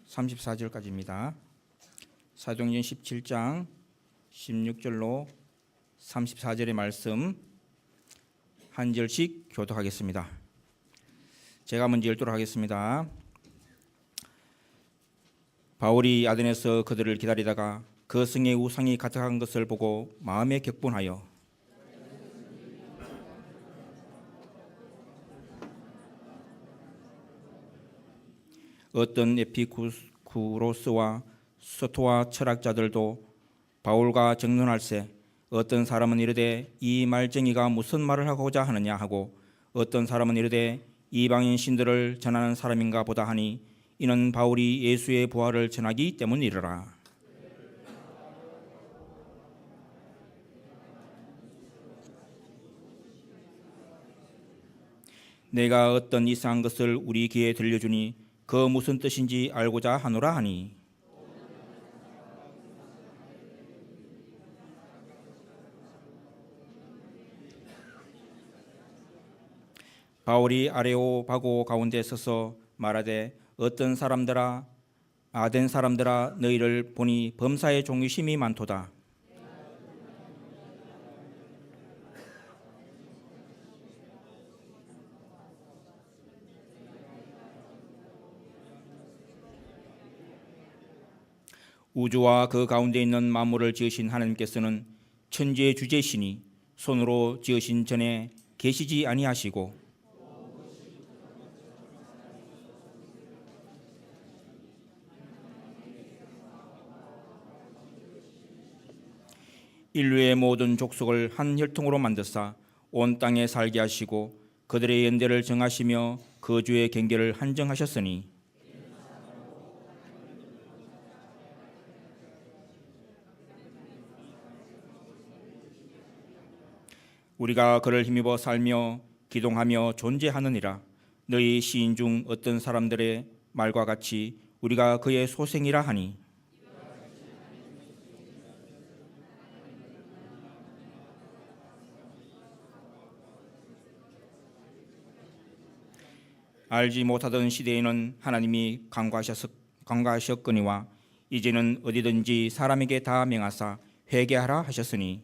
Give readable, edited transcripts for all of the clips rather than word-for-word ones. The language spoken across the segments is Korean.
34절까지입니다. 사도행전 17장 16절로 34절의 말씀 한 절씩 교독하겠습니다. 제가 먼저 읽도록 하겠습니다. 바울이 아덴에서 그들을 기다리다가 그 성에 우상이 가득한 것을 보고 마음에 격분하여 어떤 에피쿠로스와 스토아 철학자들도 바울과 정론할세 어떤 사람은 이르되 이 말쟁이가 무슨 말을 하고자 하느냐 하고 어떤 사람은 이르되 이방인 신들을 전하는 사람인가 보다 하니 이는 바울이 예수의 부활을 전하기 때문이라. 내가 어떤 이상한 것을 우리 귀에 들려주니 그 무슨 뜻인지 알고자 하노라 하니 바울이 아레오바고 가운데 서서 말하되 어떤 사람들아 아덴 사람들아 너희를 보니 범사의 종이심이 많도다. 우주와 그 가운데 있는 만물을 지으신 하나님께서는 천지의 주제시니 손으로 지으신 전에 계시지 아니하시고 인류의 모든 족속을 한 혈통으로 만드사 온 땅에 살게 하시고 그들의 연대를 정하시며 거주의 경계를 한정하셨으니 우리가 그를 힘입어 살며 기동하며 존재하느니라. 너희 시인 중 어떤 사람들의 말과 같이 우리가 그의 소생이라 하니 알지 못하던 시대에는 하나님이 강구하셨거니와 이제는 어디든지 사람에게 다 명하사 회개하라 하셨으니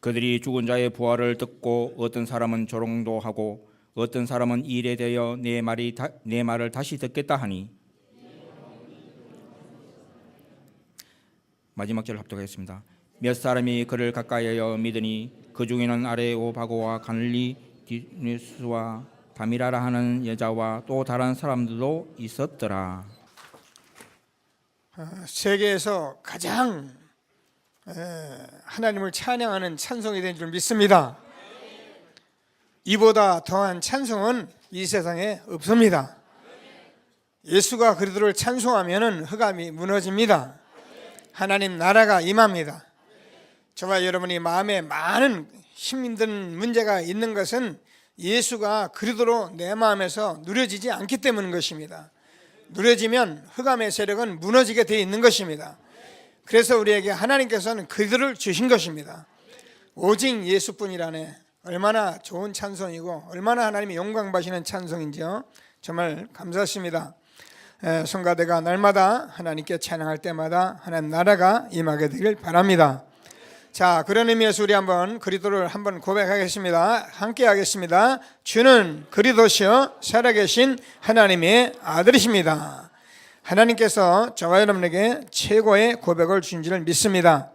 그들이 죽은 자의 부활을 듣고 어떤 사람은 조롱도 하고 어떤 사람은 이 일에 대하여 내 말을 다시 듣겠다 하니 마지막 절 합독하겠습니다. 몇 사람이 그를 가까이하여 믿으니 그 중에는 아레오바고와 갈릴리 디뉴스와 다미라라 하는 여자와 또 다른 사람들도 있었더라. 세계에서 가장 하나님을 찬양하는 찬송이 된 줄 믿습니다. 이보다 더한 찬송은 이 세상에 없습니다. 예수가 그리스도를 찬송하면 흑암이 무너집니다. 하나님 나라가 임합니다. 저와 여러분이 마음에 많은 힘든 문제가 있는 것은 예수가 그리스도로 내 마음에서 누려지지 않기 때문인 것입니다. 누려지면 흑암의 세력은 무너지게 되어 있는 것입니다. 그래서 우리에게 하나님께서는 그리스도를 주신 것입니다. 오직 예수뿐이라네. 얼마나 좋은 찬송이고 얼마나 하나님이 영광 받으시는 찬송인지요. 정말 감사합니다. 성가대가 날마다 하나님께 찬양할 때마다 하나님 나라가 임하게 되길 바랍니다. 자, 그런 의미에서 우리 한번 그리스도를 한번 고백하겠습니다. 함께 하겠습니다. 주는 그리스도시요 살아계신 하나님의 아들이십니다. 하나님께서 저와 여러분에게 최고의 고백을 주신 줄 믿습니다.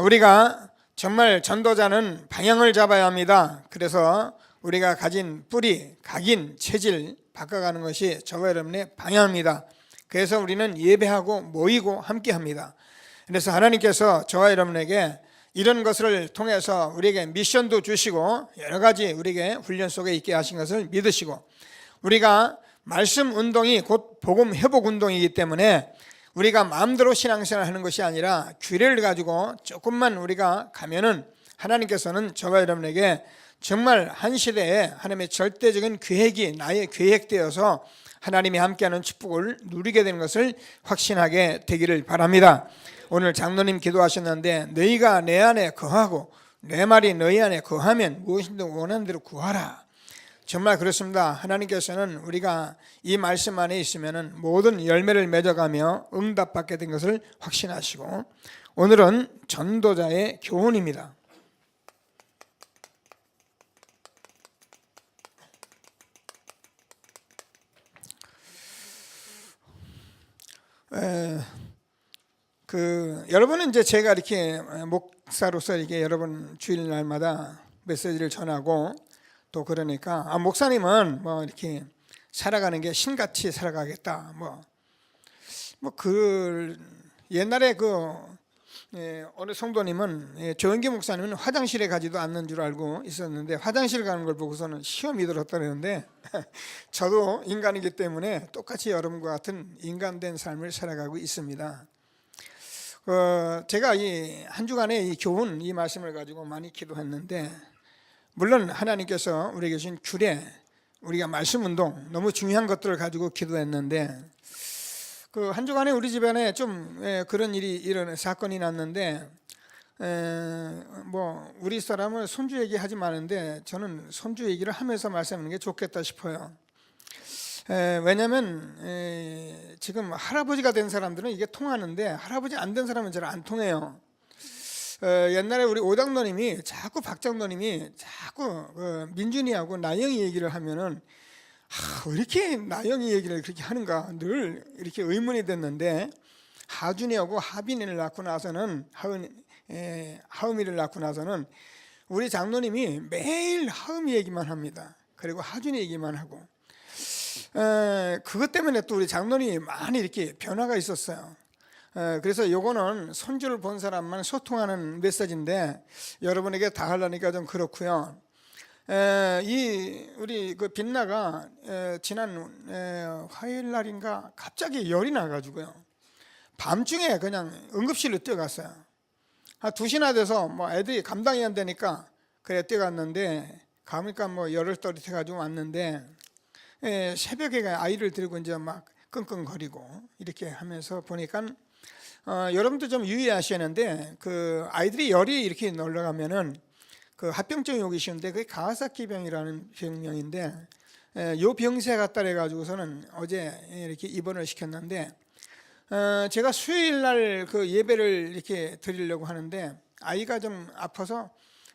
우리가 정말 전도자는 방향을 잡아야 합니다. 그래서 우리가 가진 뿌리, 각인, 체질 바꿔가는 것이 저와 여러분의 방향입니다. 그래서 우리는 예배하고 모이고 함께합니다. 그래서 하나님께서 저와 여러분에게 이런 것을 통해서 우리에게 미션도 주시고 여러 가지 우리에게 훈련 속에 있게 하신 것을 믿으시고 우리가 말씀 운동이 곧 복음 회복 운동이기 때문에 우리가 마음대로 신앙생활 하는 것이 아니라 규례를 가지고 조금만 우리가 가면은 하나님께서는 저와 여러분에게 정말 한 시대에 하나님의 절대적인 계획이 나의 계획되어서 하나님이 함께하는 축복을 누리게 되는 것을 확신하게 되기를 바랍니다. 오늘 장로님 기도하셨는데 너희가 내 안에 거하고 내 말이 너희 안에 거하면 무엇이든 원하는 대로 구하라. 정말 그렇습니다. 하나님께서는 우리가 이 말씀 안에 있으면 모든 열매를 맺어가며 응답받게 된 것을 확신하시고, 오늘은 전도자의 교훈입니다. 여러분은 이제 제가 이렇게 목사로서 이게 여러분 주일날마다 메시지를 전하고 또 그러니까 목사님은 뭐 이렇게 살아가는 게 신같이 살아가겠다. 옛날에 어느 성도님은 조은기 목사님은 화장실에 가지도 않는 줄 알고 있었는데 화장실 가는 걸 보고서는 시험이 들었다는데 저도 인간이기 때문에 똑같이 여러분과 같은 인간된 삶을 살아가고 있습니다. 제가 이 한 주간에 이 교훈 이 말씀을 가지고 많이 기도했는데, 물론 하나님께서 우리에게 주신 규례, 우리가 말씀 운동 너무 중요한 것들을 가지고 기도했는데, 한 주간에 우리 집안에 좀 그런 일이 사건이 났는데, 우리 사람은 손주 얘기하지 마는데 저는 손주 얘기를 하면서 말씀하는 게 좋겠다 싶어요. 왜냐하면 지금 할아버지가 된 사람들은 이게 통하는데 할아버지 안 된 사람은 잘 안 통해요. 옛날에 우리 오장로님이 자꾸 박장로님이 자꾸 민준이하고 나영이 얘기를 하면은 왜 이렇게 나영이 얘기를 그렇게 하는가 늘 이렇게 의문이 됐는데, 하준이하고 하빈이를 낳고 나서는 하음이를 낳고 나서는 우리 장로님이 매일 하음이 얘기만 합니다. 그리고 하준이 얘기만 하고, 그것 때문에 또 우리 장로님이 많이 이렇게 변화가 있었어요. 그래서 요거는 손주를 본 사람만 소통하는 메시지인데 여러분에게 다 하려니까 좀 그렇고요. 우리 빛나가 지난 화요일 날인가 갑자기 열이 나가지고요. 밤중에 그냥 응급실로 뛰어갔어요. 한 2시나 돼서 애들이 감당이 안 되니까 그래 뛰어갔는데, 가니까 열을 떨어뜨려가지고 왔는데, 새벽에 아이를 들고 이제 막 끙끙거리고 이렇게 하면서 보니까 여러분도 좀 유의하셔야하는데, 아이들이 열이 이렇게 올라가면은 합병증이 오기 쉬운데 그게 가와사키 병이라는 병명인데, 요 병세가 따라 가지고서는 어제 이렇게 입원을 시켰는데, 제가 수요일 날 예배를 이렇게 드리려고 하는데 아이가 좀 아파서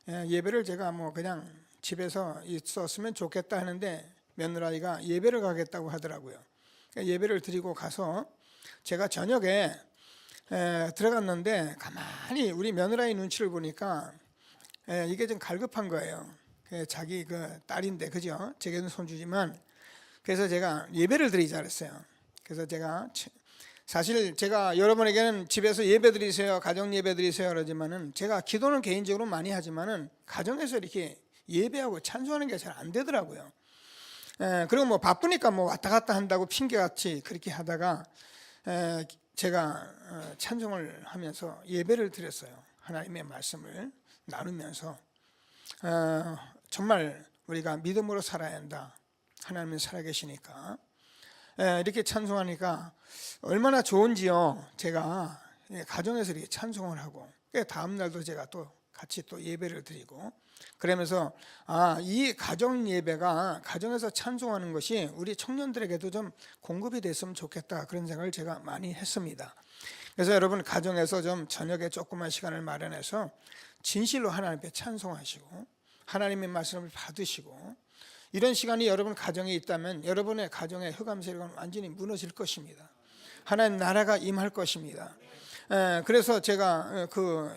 예배를 제가 그냥 집에서 있었으면 좋겠다 하는데 며느라이가 예배를 가겠다고 하더라고요. 예배를 드리고 가서 제가 저녁에 들어갔는데 가만히 우리 며느라이 눈치를 보니까 이게 좀 갈급한 거예요. 자기 딸인데, 그죠? 제게는 손주지만. 그래서 제가 예배를 드리자 그랬어요. 그래서 사실 제가 여러분에게는 집에서 예배 드리세요, 가정 예배 드리세요 그러지만은 제가 기도는 개인적으로 많이 하지만은 가정에서 이렇게 예배하고 찬송하는 게 잘 안 되더라고요. 그리고 바쁘니까 왔다 갔다 한다고 핑계같이 그렇게 하다가 제가 찬송을 하면서 예배를 드렸어요. 하나님의 말씀을 나누면서 정말 우리가 믿음으로 살아야 한다. 하나님은 살아계시니까. 이렇게 찬송하니까 얼마나 좋은지요. 제가 가정에서 이렇게 찬송을 하고 다음 날도 제가 또 같이 또 예배를 드리고, 그러면서 이 가정 예배가 가정에서 찬송하는 것이 우리 청년들에게도 좀 공급이 됐으면 좋겠다, 그런 생각을 제가 많이 했습니다. 그래서 여러분 가정에서 좀 저녁에 조그만 시간을 마련해서 진실로 하나님 앞에 찬송하시고 하나님의 말씀을 받으시고, 이런 시간이 여러분 가정에 있다면 여러분의 가정의 흑암세력은 완전히 무너질 것입니다. 하나님 나라가 임할 것입니다. 그래서 제가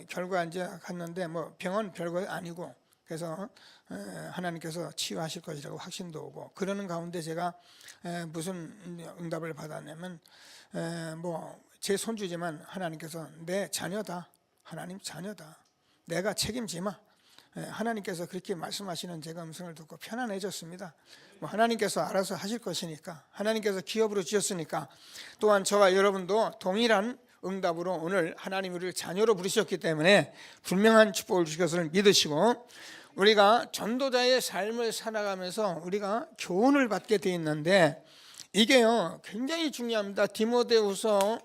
결과 이제 갔는데 병원 별거 아니고, 그래서 하나님께서 치유하실 것이라고 확신도 오고, 그러는 가운데 제가 무슨 응답을 받았냐면, 제 손주지만 하나님께서 내 자녀다, 하나님 자녀다, 내가 책임지마, 하나님께서 그렇게 말씀하시는 제가 음성을 듣고 편안해졌습니다. 하나님께서 알아서 하실 것이니까, 하나님께서 기업으로 주셨으니까, 또한 저와 여러분도 동일한 응답으로 오늘 하나님 우리를 자녀로 부르셨기 때문에 분명한 축복을 주실 것을 믿으시고, 우리가 전도자의 삶을 살아가면서 우리가 교훈을 받게 돼 있는데 이게요 굉장히 중요합니다. 디모데후서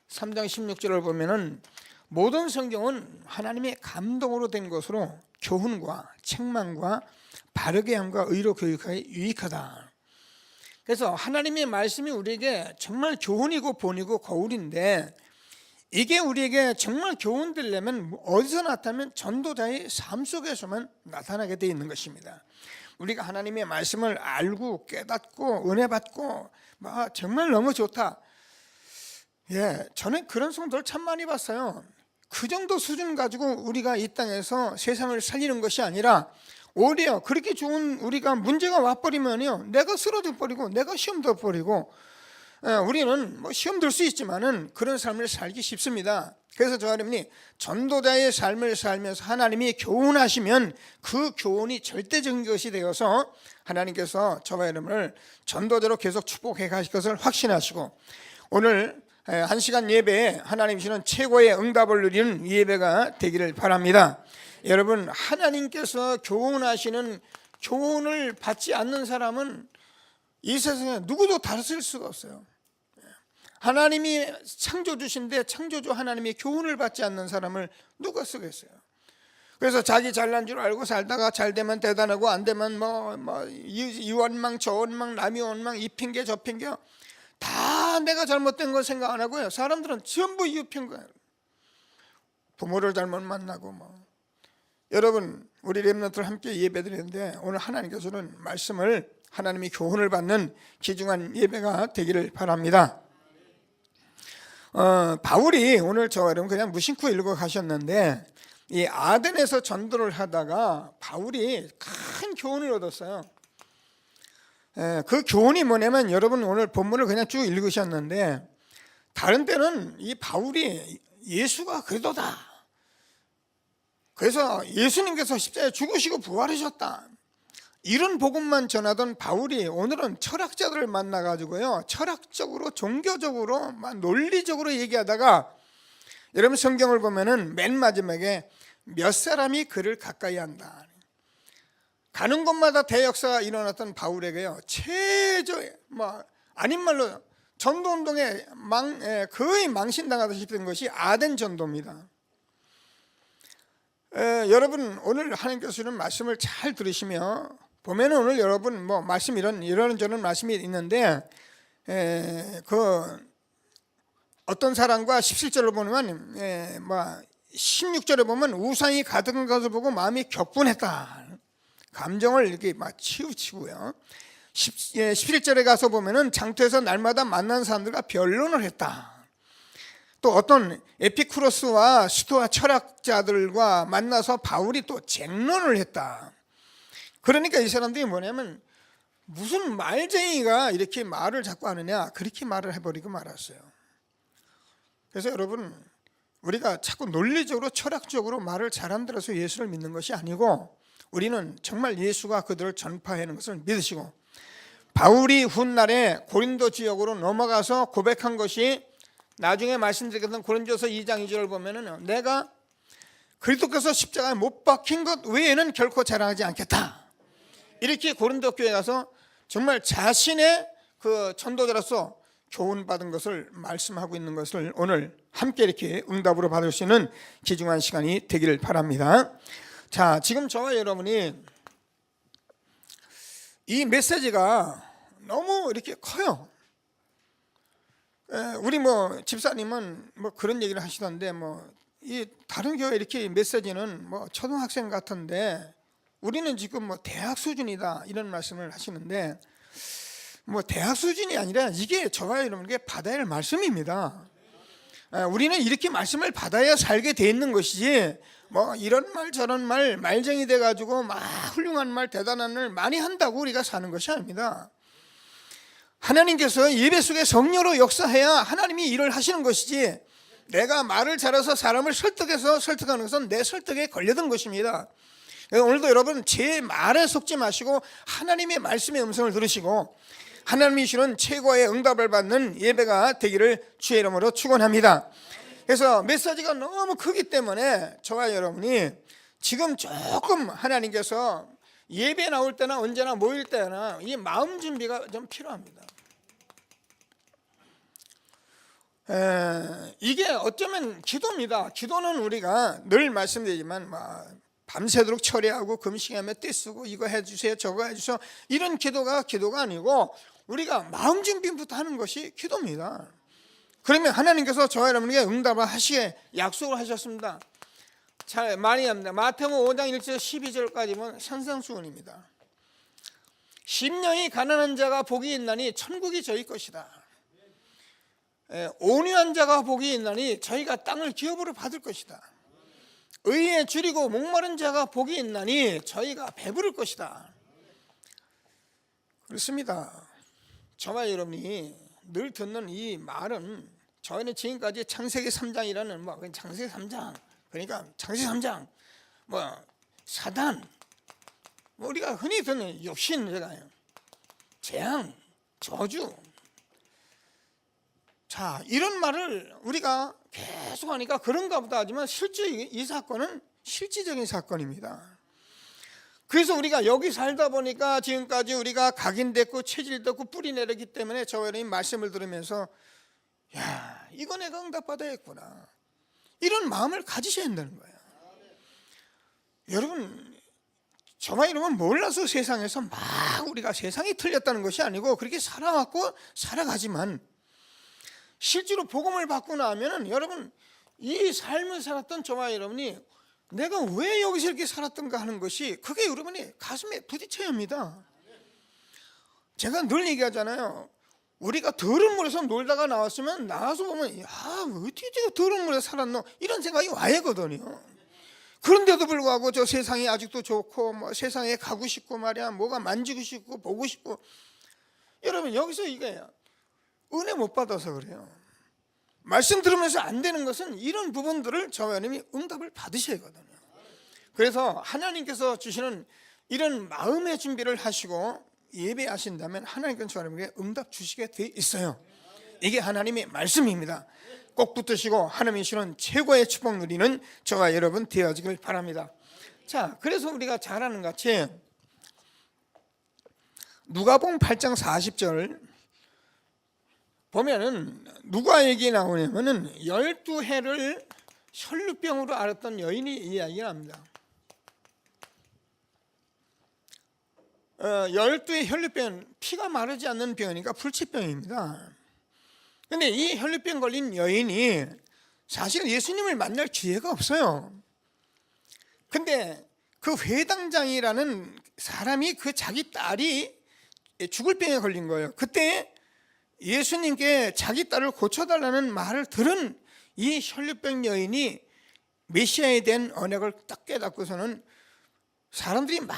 3장 16절을 보면은 모든 성경은 하나님의 감동으로 된 것으로 교훈과 책망과 바르게 함과 의로 교육하기 유익하다. 그래서 하나님의 말씀이 우리에게 정말 교훈이고 본이고 거울인데, 이게 우리에게 정말 교훈 되려면 어디서 나타나면 전도자의 삶 속에서만 나타나게 되어 있는 것입니다. 우리가 하나님의 말씀을 알고 깨닫고 은혜 받고 정말 너무 좋다. 저는 그런 성도를 참 많이 봤어요. 그 정도 수준 가지고 우리가 이 땅에서 세상을 살리는 것이 아니라 오히려 그렇게 좋은 우리가 문제가 와버리면요 내가 쓰러져 버리고 내가 시험 더 버리고, 우리는 시험 들 수 있지만은 그런 삶을 살기 쉽습니다. 그래서 저 여러분이 전도자의 삶을 살면서 하나님이 교훈하시면 그 교훈이 절대적인 것이 되어서 하나님께서 저와 여러분을 전도자로 계속 축복해 가실 것을 확신하시고, 오늘 1시간 예배에 하나님 주시는 최고의 응답을 누리는 예배가 되기를 바랍니다. 여러분, 하나님께서 교훈하시는 교훈을 받지 않는 사람은 이 세상에 누구도 다스릴 수가 없어요. 하나님이 창조주신데 창조주 하나님의 교훈을 받지 않는 사람을 누가 쓰겠어요? 그래서 자기 잘난 줄 알고 살다가 잘 되면 대단하고 안 되면 이 원망 저 원망 남이 원망 이 핑계 저 핑계 다 내가 잘못된 거 생각 안 하고요. 사람들은 전부 이유 핑계예요. 부모를 잘못 만나고 여러분, 우리 렘넌트를 함께 예배드리는데 오늘 하나님께서는 말씀을 하나님이 교훈을 받는 귀중한 예배가 되기를 바랍니다. 바울이 오늘 저 여러분 그냥 무심코 읽어 가셨는데, 이 아덴에서 전도를 하다가 바울이 큰 교훈을 얻었어요. 그 교훈이 뭐냐면, 여러분 오늘 본문을 그냥 쭉 읽으셨는데 다른 때는 이 바울이 예수가 그리스도다, 그래서 예수님께서 십자가에 죽으시고 부활하셨다, 이런 복음만 전하던 바울이 오늘은 철학자들을 만나가지고요 철학적으로 종교적으로 논리적으로 얘기하다가, 여러분 성경을 보면은 맨 마지막에 몇 사람이 그를 가까이 한다, 가는 곳마다 대역사가 일어났던 바울에게요 아닌 말로 전도운동에 거의 망신당하다시피 된 것이 아덴 전도입니다. 여러분 오늘 하나님께서 주는 말씀을 잘 들으시며 보면은 오늘 여러분 말씀 이런저런 말씀이 있는데, 그 어떤 사람과 17절을 보면 16절에 보면 우상이 가득한 것을 보고 마음이 격분했다, 감정을 이렇게 치우치고요. 11절에 가서 보면은 장터에서 날마다 만나는 사람들과 변론을 했다. 또 어떤 에피쿠로스와 스토아 철학자들과 만나서 바울이 또 쟁론을 했다. 그러니까 이 사람들이 뭐냐면, 무슨 말쟁이가 이렇게 말을 자꾸 하느냐, 그렇게 말을 해버리고 말았어요. 그래서 여러분, 우리가 자꾸 논리적으로 철학적으로 말을 잘한다고 예수를 믿는 것이 아니고, 우리는 정말 예수가 그들을 전파하는 것을 믿으시고, 바울이 훗날에 고린도 지역으로 넘어가서 고백한 것이, 나중에 말씀드리겠던 고린도서 2장 2절을 보면은 내가 그리스도께서 십자가에 못 박힌 것 외에는 결코 자랑하지 않겠다, 이렇게 고린도 교회에 가서 정말 자신의 그 전도자로서 교훈받은 것을 말씀하고 있는 것을 오늘 함께 이렇게 응답으로 받을 수 있는 귀중한 시간이 되기를 바랍니다. 자, 지금 저와 여러분이 이 메시지가 너무 이렇게 커요. 우리 집사님은 그런 얘기를 하시던데, 이 다른 교회 이렇게 메시지는 초등학생 같은데 우리는 지금 대학 수준이다, 이런 말씀을 하시는데, 대학 수준이 아니라 이게 저와 여러분에게 받아야 할 말씀입니다. 우리는 이렇게 말씀을 받아야 살게 돼 있는 것이지, 이런 말 저런 말 말쟁이 돼가지고 훌륭한 말 대단한 말 많이 한다고 우리가 사는 것이 아닙니다. 하나님께서 예배 속에 성령으로 역사해야 하나님이 일을 하시는 것이지, 내가 말을 잘해서 사람을 설득해서 설득하는 것은 내 설득에 걸려든 것입니다. 오늘도 여러분 제 말에 속지 마시고 하나님의 말씀의 음성을 들으시고, 하나님이 주시는 최고의 응답을 받는 예배가 되기를 주의 이름으로 축원합니다. 그래서 메시지가 너무 크기 때문에 저와 여러분이 지금 조금 하나님께서 예배 나올 때나 언제나 모일 때나 이 마음 준비가 좀 필요합니다. 이게 어쩌면 기도입니다. 기도는 우리가 늘 말씀드리지만 밤새도록 철회하고 금식하며 떼쓰고 이거 해주세요 저거 해주세요 이런 기도가 아니고 우리가 마음 준비부터 하는 것이 기도입니다. 그러면 하나님께서 저와 여러분에게 응답을 하시게 약속을 하셨습니다. 잘 많이 합니다. 마태복음 5장 1절 12절까지는 산상수훈입니다. 심령이 가난한 자가 복이 있나니 천국이 저희 것이다. 온유한 자가 복이 있나니 저희가 땅을 기업으로 받을 것이다. 의에 줄이고 목마른 자가 복이 있나니 저희가 배부를 것이다. 그렇습니다. 저와 여러분이 늘 듣는 이 말은 저희는 지금까지 창세기 3장이라는 창세기 3장 그러니까 창세기 3장 사단 우리가 흔히 듣는 육신 재앙 저주 자 이런 말을 우리가 계속 하니까 그런가 보다 하지만 실제 이 사건은 실질적인 사건입니다. 그래서 우리가 여기 살다 보니까 지금까지 우리가 각인됐고 체질됐고 뿌리 내리기 때문에 저와 여러분이 말씀을 들으면서 야 이거 내가 응답받아야겠구나 이런 마음을 가지셔야 한다는 거예요. 여러분 저와 여러분 몰라서 세상에서 막 우리가 세상이 틀렸다는 것이 아니고 그렇게 살아왔고 살아가지만 실제로 복음을 받고 나면 여러분 이 삶을 살았던 저와 여러분이 내가 왜 여기서 이렇게 살았던가 하는 것이 그게 여러분이 가슴에 부딪혀야 합니다. 제가 늘 얘기하잖아요. 우리가 더러운 물에서 놀다가 나왔으면 나와서 보면 어떻게 제가 더러운 물에 살았노 이런 생각이 와야거든요. 그런데도 불구하고 저 세상이 아직도 좋고 세상에 가고 싶고 말이야 뭐가 만지고 싶고 보고 싶고 여러분 여기서 이거예요. 은혜 못 받아서 그래요. 말씀 들으면서 안 되는 것은 이런 부분들을 저와 여러분이 응답을 받으셔야 하거든요. 그래서 하나님께서 주시는 이런 마음의 준비를 하시고 예배하신다면 하나님께서 저와 여러분에게 응답 주시게 돼 있어요. 이게 하나님의 말씀입니다. 꼭 붙드시고 하나님이 주시는 최고의 축복 누리는 저와 여러분 되어지길 바랍니다. 자, 그래서 우리가 잘 아는 같이 누가복음 8장 40절 보면은 누가 얘기 나오냐면은 12해를 혈루병으로 앓았던 여인이 이야기가 납니다. 12의 혈루병은 피가 마르지 않는 병이니까 불치병입니다. 근데 이 혈루병 걸린 여인이 사실 예수님을 만날 기회가 없어요. 근데 그 회당장이라는 사람이 그 자기 딸이 죽을 병에 걸린 거예요. 그때 예수님께 자기 딸을 고쳐달라는 말을 들은 이 혈루병 여인이 메시아에 대한 언약을 딱 깨닫고서는 사람들이 막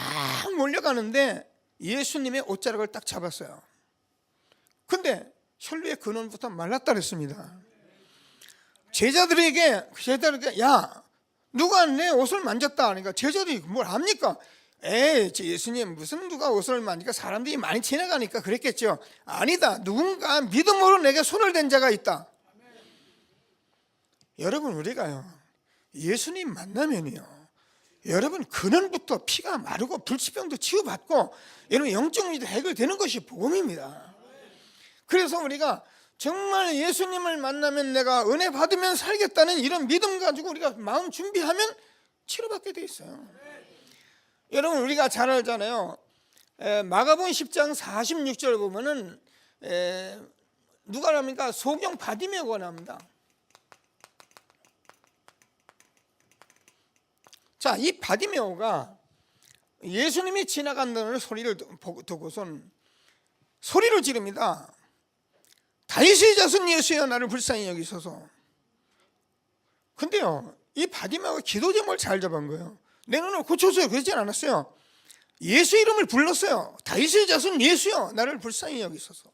몰려가는데 예수님의 옷자락을 딱 잡았어요. 근데 혈루의 근원부터 말랐다 그랬습니다. 제자들에게 야 누가 내 옷을 만졌다 하니까 제자들이 뭘 압니까? 예수님 무슨 누가 옷을 만지니까 사람들이 많이 지나가니까 그랬겠죠. 아니다. 누군가 믿음으로 내게 손을 댄 자가 있다. 여러분 우리가요 예수님 만나면요 여러분 근원부터 피가 마르고 불치병도 치유받고 여러분 영적 문제도 해결되는 것이 복음입니다. 그래서 우리가 정말 예수님을 만나면 내가 은혜 받으면 살겠다는 이런 믿음 가지고 우리가 마음 준비하면 치료받게 돼 있어요. 여러분 우리가 잘 알잖아요. 마가복음 10장 46절 보면은 누가 나옵니까? 소경 바디메오가 나옵니다. 자, 이 바디메오가 예수님이 지나간다는 소리를 듣고선 소리를 지릅니다. 다윗의 자손 예수여 나를 불쌍히 여기소서. 근데요 이 바디메오가 기도 제목을 잘 잡은 거예요. 내 눈을 고쳐줘요 그러지 않았어요. 예수 이름을 불렀어요. 다윗의 자손 예수여 나를 불쌍히 여기소서.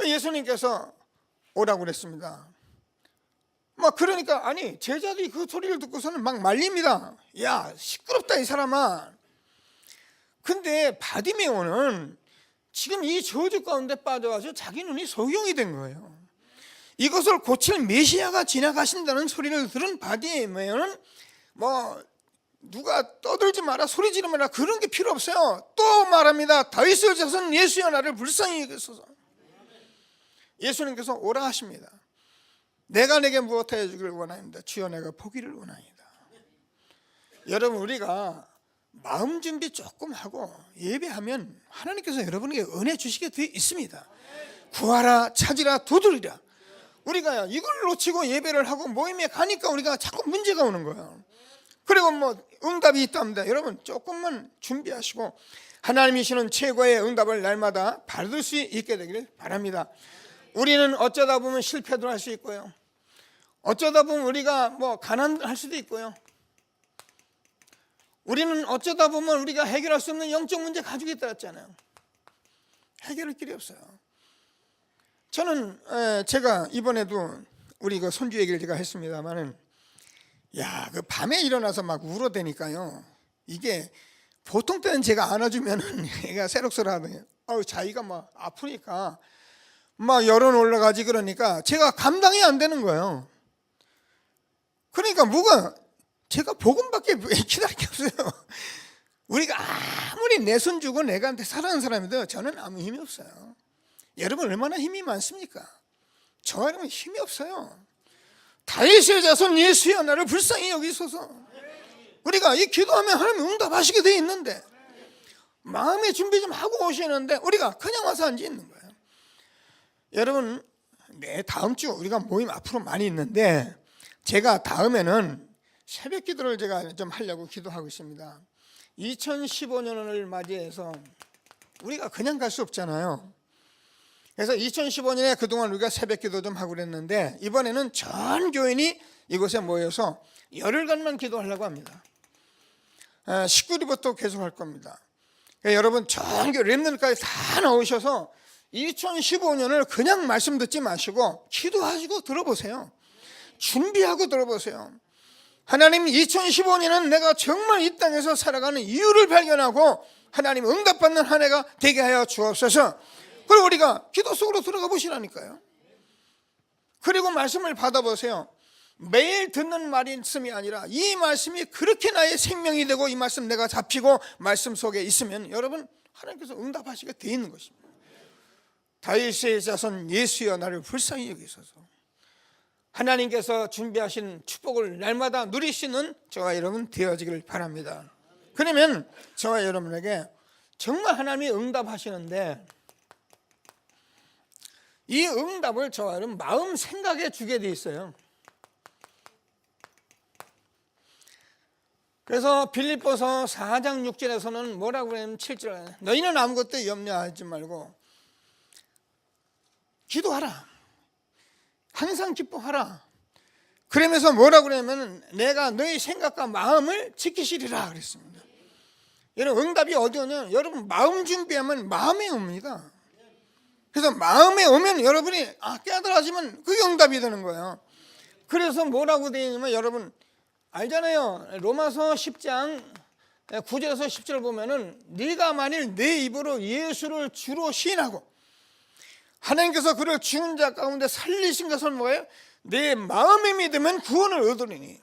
예수님께서 오라고 그랬습니다. 그러니까 아니 제자들이 그 소리를 듣고서는 막 말립니다. 야 시끄럽다 이 사람아. 근데 바디메오는 지금 이 저주 가운데 빠져가지고 자기 눈이 소경이 된 거예요. 이것을 고칠 메시아가 지나가신다는 소리를 들은 바디메어는 뭐 누가 떠들지 마라, 소리 지르마라, 그런 게 필요 없어요. 또 말합니다. 다윗의 자손 예수여 나를 불쌍히 여기소서. 예수님께서 오라 하십니다. 내가 내게 무엇하여 주기를 원하입니다. 주여 내가 포기를 원하이다. 여러분, 우리가 마음 준비 조금 하고 예배하면 하나님께서 여러분에게 은혜 주시게 되어 있습니다. 구하라, 찾으라, 두드리라. 우리가 이걸 놓치고 예배를 하고 모임에 가니까 우리가 자꾸 문제가 오는 거예요. 그리고 뭐 응답이 있답니다. 여러분, 조금만 준비하시고 하나님이 주시는 최고의 응답을 날마다 받을 수 있게 되기를 바랍니다. 우리는 어쩌다 보면 실패도 할 수 있고요, 어쩌다 보면 우리가 뭐 가난할 수도 있고요, 우리는 어쩌다 보면 우리가 해결할 수 없는 영적 문제 가지고 있다 했잖아요. 해결할 길이 없어요. 저는 제가 이번에도 우리 그 손주 얘기를 제가 했습니다만은, 야, 그 밤에 일어나서 막 울어대니까요, 이게 보통 때는 제가 안아주면은 얘가 새록새록하더니 자기가 막 아프니까 막 열은 올라가지, 그러니까 제가 감당이 안 되는 거예요. 그러니까 뭐가 제가 복음밖에 기다릴 게 없어요. 우리가 아무리 내 손 주고 내가 사랑하는 사람이도 저는 아무 힘이 없어요. 여러분 얼마나 힘이 많습니까? 저 여러분 힘이 없어요. 다윗의 자손 예수여 나를 불쌍히 여기소서. 우리가 이 기도하면 하나님 응답하시게 돼 있는데, 마음의 준비 좀 하고 오시는데 우리가 그냥 와서 앉아 있는 거예요. 여러분, 다음 주 우리가 모임 앞으로 많이 있는데, 제가 다음에는 새벽 기도를 제가 좀 하려고 기도하고 있습니다. 2015년을 맞이해서 우리가 그냥 갈 수 없잖아요. 그래서 2015년에 그동안 우리가 새벽 기도 좀 하고 그랬는데, 이번에는 전 교인이 이곳에 모여서 열흘간만 기도하려고 합니다. 19일부터 계속 할 겁니다. 여러분 전 교회 렘넌트까지 다 나오셔서 2015년을 그냥 말씀 듣지 마시고 기도하시고 들어보세요. 준비하고 들어보세요. 하나님, 2015년은 내가 정말 이 땅에서 살아가는 이유를 발견하고 하나님 응답받는 한 해가 되게 하여 주옵소서. 그리고 우리가 기도 속으로 들어가 보시라니까요. 그리고 말씀을 받아보세요. 매일 듣는 말씀이 아니라 이 말씀이 그렇게 나의 생명이 되고 이 말씀 내가 잡히고 말씀 속에 있으면 여러분 하나님께서 응답하시게 돼 있는 것입니다. 다윗의 자손 예수여 나를 불쌍히 여기소서. 하나님께서 준비하신 축복을 날마다 누리시는 저와 여러분 되어지기를 바랍니다. 그러면 저와 여러분에게 정말 하나님이 응답하시는데, 이 응답을 저와 여러분 마음 생각에 주게 돼 있어요. 그래서 빌립보서 4장 6절에서는 뭐라고 그러냐면 7절, 너희는 아무것도 염려하지 말고 기도하라, 항상 기뻐하라. 그러면서 뭐라고 그러냐면 내가 너희 생각과 마음을 지키시리라 그랬습니다. 여러분, 응답이 어디 오냐면 여러분 마음 준비하면 마음에 옵니다. 그래서 마음에 오면 여러분이 깨달아지면 그게 응답이 되는 거예요. 그래서 뭐라고 되어 있냐면 여러분 알잖아요. 로마서 10장 9절에서 10절 보면은 네가 만일 내 입으로 예수를 주로 시인하고 하나님께서 그를 죽은 자 가운데 살리신 것을 뭐예요? 내 마음에 믿으면 구원을 얻으리니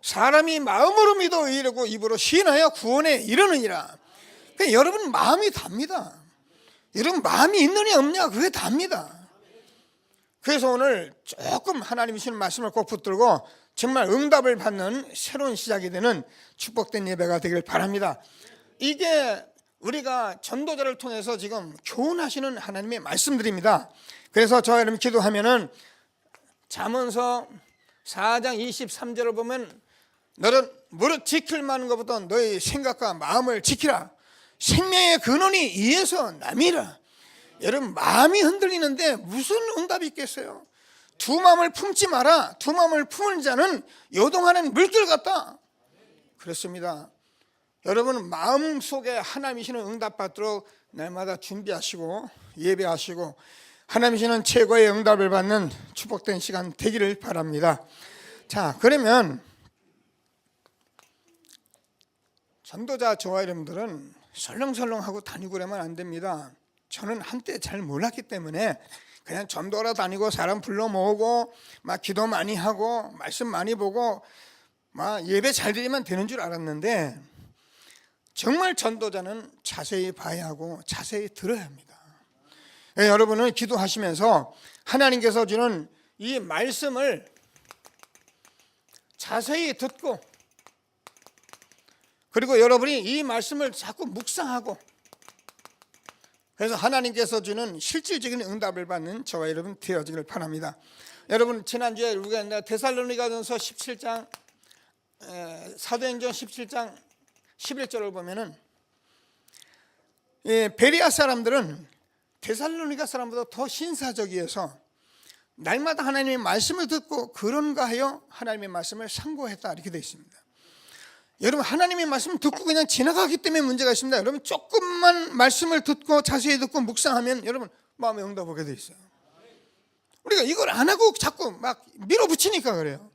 사람이 마음으로 믿어 이르고 입으로 시인하여 구원에 이르느니라. 그러니까 여러분 마음이 답니다. 여러분 마음이 있느냐 없냐 그게 답니다. 그래서 오늘 조금 하나님이 주시는 말씀을 꼭 붙들고 정말 응답을 받는 새로운 시작이 되는 축복된 예배가 되길 바랍니다. 이게 우리가 전도자를 통해서 지금 교훈하시는 하나님의 말씀들입니다. 그래서 저와 여러분 기도하면은 잠언서 4장 23절을 보면 너는 무릇 지킬 만한 것보다 너의 생각과 마음을 지키라. 생명의 근원이 이에서 남이라. 여러분 마음이 흔들리는데 무슨 응답이 있겠어요? 두 마음을 품지 마라. 두 마음을 품은 자는 요동하는 물결 같다. 그렇습니다. 여러분 마음속에 하나님이시는 응답 받도록 날마다 준비하시고 예배하시고 하나님이시는 최고의 응답을 받는 축복된 시간 되기를 바랍니다. 자, 그러면 전도자 저와 여러분들은 설렁설렁하고 다니고 그러면 안 됩니다. 저는 한때 잘 몰랐기 때문에 그냥 전도하러 다니고 사람 불러 모으고 막 기도 많이 하고 말씀 많이 보고 막 예배 잘 드리면 되는 줄 알았는데, 정말 전도자는 자세히 봐야 하고 자세히 들어야 합니다. 여러분은 기도하시면서 하나님께서 주는 이 말씀을 자세히 듣고, 그리고 여러분이 이 말씀을 자꾸 묵상하고, 그래서 하나님께서 주는 실질적인 응답을 받는 저와 여러분 되어지기를 바랍니다. 여러분, 지난주에 우리가 데살로니가전서 17장, 사도행전 17장 11절을 보면은, 베레아 사람들은 데살로니가 사람보다 더 신사적이어서 날마다 하나님의 말씀을 듣고 그런가 하여 하나님의 말씀을 상고했다, 이렇게 되어 있습니다. 여러분, 하나님의 말씀을 듣고 그냥 지나가기 때문에 문제가 있습니다. 여러분, 조금만 말씀을 듣고 자세히 듣고 묵상하면 여러분 마음에 응답 오게 되어 있어요. 우리가 이걸 안 하고 자꾸 막 밀어붙이니까 그래요.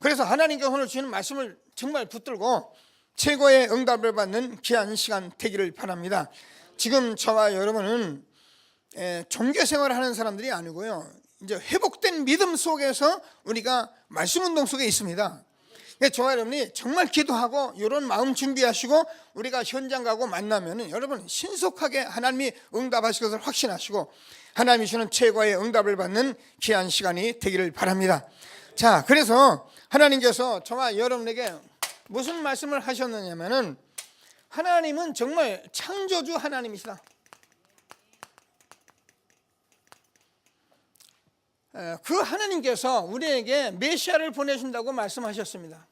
그래서 하나님께서 오늘 주시는 말씀을 정말 붙들고 최고의 응답을 받는 귀한 시간 되기를 바랍니다. 지금 저와 여러분은 종교생활을 하는 사람들이 아니고요, 이제 회복된 믿음 속에서 우리가 말씀 운동 속에 있습니다. 저와 여러분이 정말 기도하고 이런 마음 준비하시고 우리가 현장 가고 만나면 여러분 신속하게 하나님이 응답하실 것을 확신하시고 하나님이 주는 최고의 응답을 받는 귀한 시간이 되기를 바랍니다. 자, 그래서 하나님께서 저와 여러분에게 무슨 말씀을 하셨느냐면은, 하나님은 정말 창조주 하나님이시다. 그 하나님께서 우리에게 메시아를 보내신다고 말씀하셨습니다.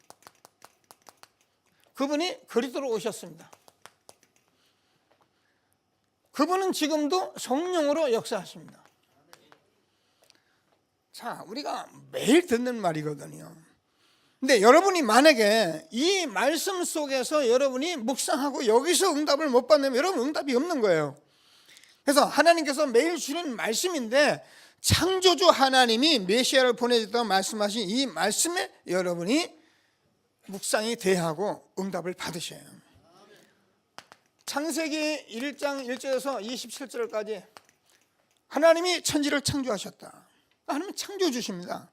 그분이 그리스도로 오셨습니다. 그분은 지금도 성령으로 역사하십니다. 자, 우리가 매일 듣는 말이거든요. 근데 여러분이 만약에 이 말씀 속에서 여러분이 묵상하고 여기서 응답을 못 받으면 여러분 응답이 없는 거예요. 그래서 하나님께서 매일 주는 말씀인데, 창조주 하나님이 메시아를 보내줬다고 말씀하신 이 말씀에 여러분이 묵상이 돼야 하고 응답을 받으셔요. 창세기 1장 1절에서 27절까지 하나님이 천지를 창조하셨다. 하나님은 창조주십니다.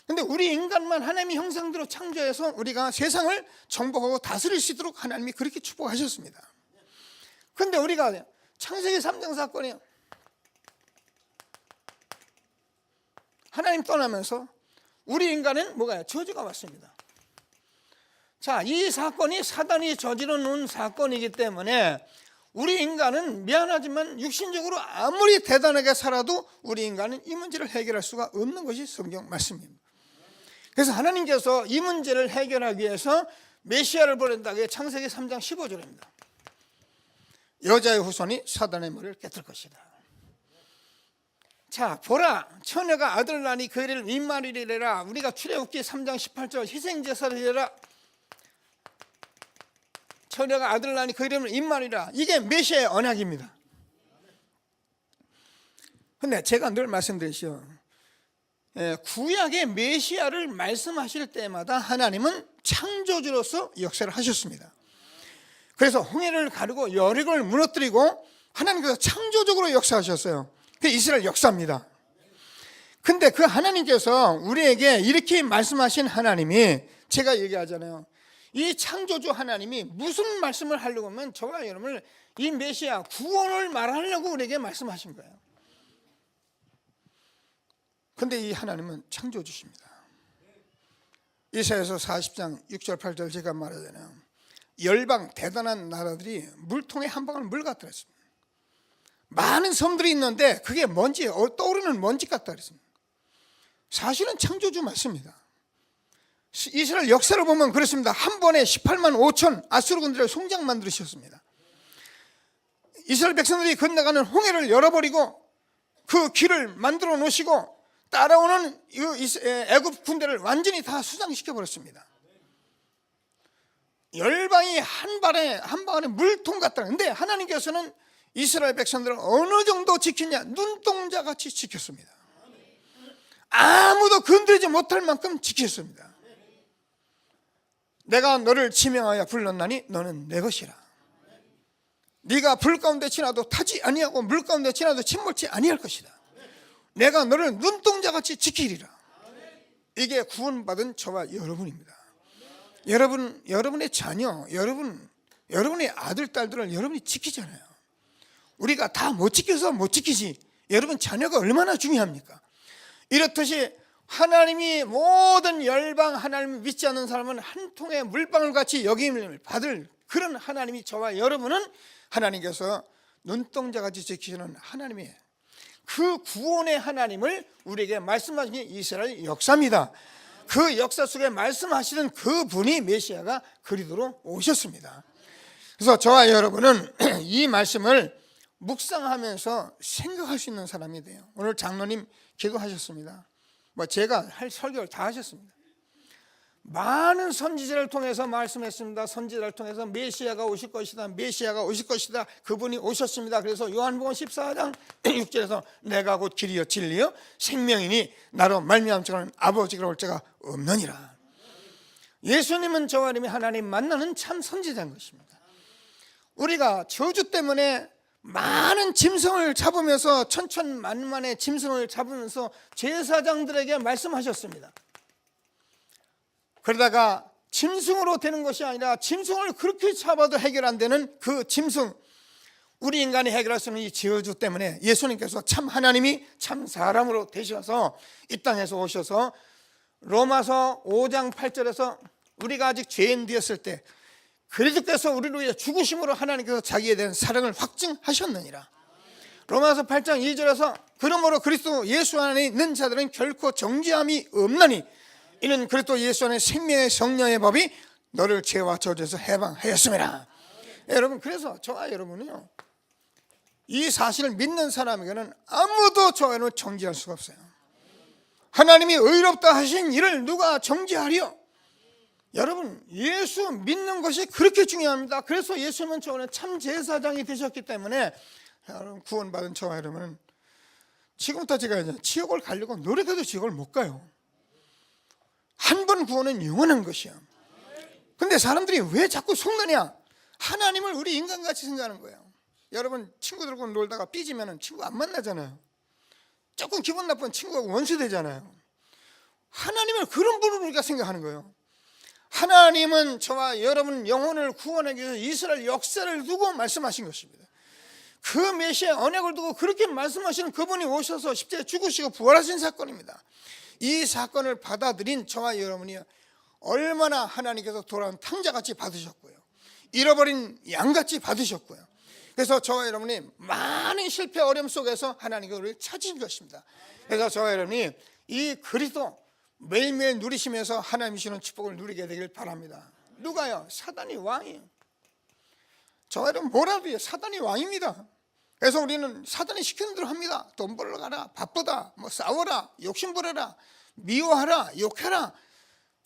근데 우리 인간만 하나님의 형상대로 창조해서 우리가 세상을 정복하고 다스릴 수 있도록 하나님이 그렇게 축복하셨습니다. 근데 우리가 창세기 3장 사건이에요. 하나님 떠나면서 우리 인간은 뭐가요? 저주가 왔습니다. 자, 이 사건이 사단이 저지러 놓은 사건이기 때문에 우리 인간은 미안하지만 육신적으로 아무리 대단하게 살아도 우리 인간은 이 문제를 해결할 수가 없는 것이 성경 말씀입니다. 그래서 하나님께서 이 문제를 해결하기 위해서 메시아를 보낸다고 해. 창세기 3장 15절입니다. 여자의 후손이 사단의 머리를 깨뜨릴 것이다. 자, 보라, 처녀가 아들을 낳으니 그 이를 임마누엘이라. 우리가 출애굽기 3장 18절 희생제사를 드려라. 처녀가 아들을 낳으니 그 이름을 임마누엘이라. 이게 메시아의 언약입니다. 근데 제가 늘 말씀드리죠, 구약의 메시아를 말씀하실 때마다 하나님은 창조주로서 역사를 하셨습니다. 그래서 홍해를 가르고 여리고를 무너뜨리고 하나님께서 창조적으로 역사하셨어요. 그게 이스라엘 역사입니다. 근데 그 하나님께서 우리에게 이렇게 말씀하신 하나님이, 제가 얘기하잖아요, 이 창조주 하나님이 무슨 말씀을 하려고 하면 저와 여러분을 이 메시아 구원을 말하려고 우리에게 말씀하신 거예요. 근데 이 하나님은 창조주십니다. 이사야서 40장 6절 8절 제가 말하잖아요. 열방 대단한 나라들이 물통에 한 방울 물 같다 그랬습니다. 많은 섬들이 있는데 그게 먼지, 떠오르는 먼지 같다 그랬습니다. 사실은 창조주 맞습니다. 이스라엘 역사를 보면 그렇습니다. 한 번에 18만 5천 아수르 군대를 송장 만드셨습니다. 이스라엘 백성들이 건너가는 홍해를 열어버리고 그 길을 만들어 놓으시고 따라오는 애굽 군대를 완전히 다 수장시켜 버렸습니다. 열방이 한 방울에 물통 같다. 근데 하나님께서는 이스라엘 백성들을 어느 정도 지키냐? 눈동자같이 지켰습니다. 아무도 건드리지 못할 만큼 지켰습니다. 내가 너를 지명하여 불렀나니 너는 내 것이라. 네가 불 가운데 지나도 타지 아니하고 물 가운데 지나도 침몰치 아니할 것이다. 내가 너를 눈동자같이 지키리라. 이게 구원받은 저와 여러분입니다. 여러분의 자녀, 여러분의 아들, 딸들을 여러분이 지키잖아요. 우리가 다 못 지켜서 못 지키지, 여러분 자녀가 얼마나 중요합니까? 이렇듯이 하나님이 모든 열방 하나님을 믿지 않는 사람은 한 통의 물방울 같이 여김을 받을 그런 하나님이 저와 여러분은 하나님께서 눈동자같이 지키시는 하나님이에요. 그 구원의 하나님을 우리에게 말씀하신 게 이스라엘 역사입니다. 그 역사 속에 말씀하시는 그 분이 메시아가 그리스도로 오셨습니다. 그래서 저와 여러분은 이 말씀을 묵상하면서 생각할 수 있는 사람이 돼요. 오늘 장로님 기도하셨습니다. 제가 할 설교를 다 하셨습니다. 많은 선지자를 통해서 말씀했습니다. 선지자를 통해서 메시아가 오실 것이다, 메시아가 오실 것이다, 그분이 오셨습니다. 그래서 요한복음 14장 6절에서 내가 곧 길이요 진리요 생명이니 나로 말미암은 자는 아버지께로 올 자가 없느니라. 예수님은 저와 여러분이 하나님 만나는 참 선지자인 것입니다. 우리가 저주 때문에 많은 짐승을 잡으면서 천천만만의 짐승을 잡으면서 제사장들에게 말씀하셨습니다. 그러다가 짐승으로 되는 것이 아니라 짐승을 그렇게 잡아도 해결 안 되는 그 짐승, 우리 인간이 해결할 수 없는 이 저주 때문에 예수님께서 참 하나님이 참 사람으로 되셔서 이 땅에서 오셔서 로마서 5장 8절에서 우리가 아직 죄인 되었을 때 그리스도께서 우리를 위해 죽으심으로 하나님께서 자기에 대한 사랑을 확증하셨느니라. 로마서 8장 2절에서 그러므로 그리스도 예수 안에 있는 자들은 결코 정죄함이 없나니 이는 그리스도 예수 안에 생명의 성령의 법이 너를 죄와 저주에서 해방하였음이라. 여러분, 그래서 저와 여러분은요, 이 사실을 믿는 사람에게는 아무도 저와 여러분을 정죄할 수가 없어요. 하나님이 의롭다 하신 이를 누가 정죄하리요? 여러분, 예수 믿는 것이 그렇게 중요합니다. 그래서 예수님은 저는 참 제사장이 되셨기 때문에 여러분, 구원받은 저와 여러분은 지금부터 제가 이제 지옥을 가려고 노력해도 지옥을 못 가요. 한 번 구원은 영원한 것이야. 근데 사람들이 왜 자꾸 속느냐? 하나님을 우리 인간같이 생각하는 거예요. 여러분, 친구들하고 놀다가 삐지면 친구 안 만나잖아요. 조금 기분 나쁜 친구하고 원수 되잖아요. 하나님을 그런 분으로 우리가 생각하는 거예요. 하나님은 저와 여러분 영혼을 구원하기 위해서 이스라엘 역사를 두고 말씀하신 것입니다. 그 메시아 언약을 두고 그렇게 말씀하시는 그분이 오셔서 십자가에 죽으시고 부활하신 사건입니다. 이 사건을 받아들인 저와 여러분이 얼마나 하나님께서 돌아온 탕자같이 받으셨고요, 잃어버린 양같이 받으셨고요. 그래서 저와 여러분이 많은 실패 어려움 속에서 하나님께서 우리를 찾으신 것입니다. 그래서 저와 여러분이 이 그리스도 매일매일 누리시면서 하나님이 주시는 축복을 누리게 되길 바랍니다. 누가요? 사단이 왕이에요. 저와 여러분 뭐라도 해요. 사단이 왕입니다. 그래서 우리는 사단이 시키는 대로 합니다. 돈 벌러 가라, 바쁘다, 싸워라, 욕심부려라, 미워하라, 욕해라.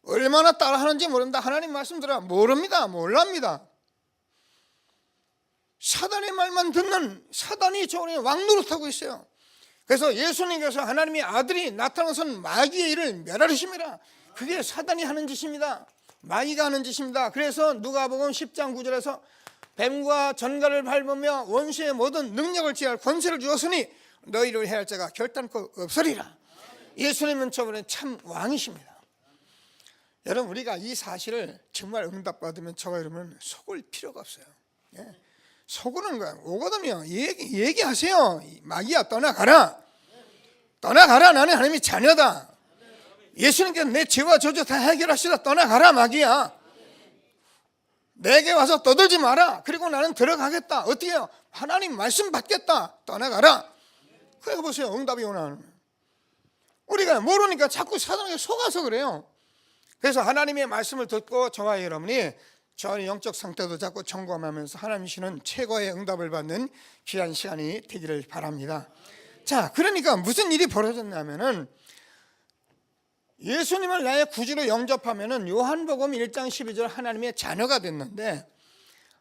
얼마나 따라하는지 모른다. 하나님 말씀 들어 모릅니다. 몰랍니다. 사단의 말만 듣는 사단이 저를 왕노릇하고 있어요. 그래서 예수님께서 하나님의 아들이 나타나선 마귀의 일을 멸하리심이라. 그게 사단이 하는 짓입니다. 마귀가 하는 짓입니다. 그래서 누가복음 10장 9절에서 뱀과 전갈을 밟으며 원수의 모든 능력을 취할 권세를 주었으니 너희를 해할 자가 결단코 없으리라. 예수님은 저번에 참 왕이십니다. 여러분, 우리가 이 사실을 정말 응답받으면 저와 여러분은 속을 필요가 없어요. 속으는 거야. 오거든요. 얘기하세요. 마귀야, 떠나가라. 떠나가라. 나는 하나님의 자녀다. 예수님께서 내 죄와 저주 다 해결하시다. 떠나가라, 마귀야. 내게 와서 떠들지 마라. 그리고 나는 들어가겠다. 어떻게 해요? 하나님 말씀 받겠다. 떠나가라. 그래 보세요. 응답이 오나. 우리가 모르니까 자꾸 사단에게 속아서 그래요. 그래서 하나님의 말씀을 듣고 저와 여러분이 저의 영적 상태도 자꾸 점검하면서 하나님 주시는 최고의 응답을 받는 귀한 시간이 되기를 바랍니다. 자, 그러니까 무슨 일이 벌어졌냐면은 예수님을 나의 구주로 영접하면은 요한복음 1장 12절 하나님의 자녀가 됐는데,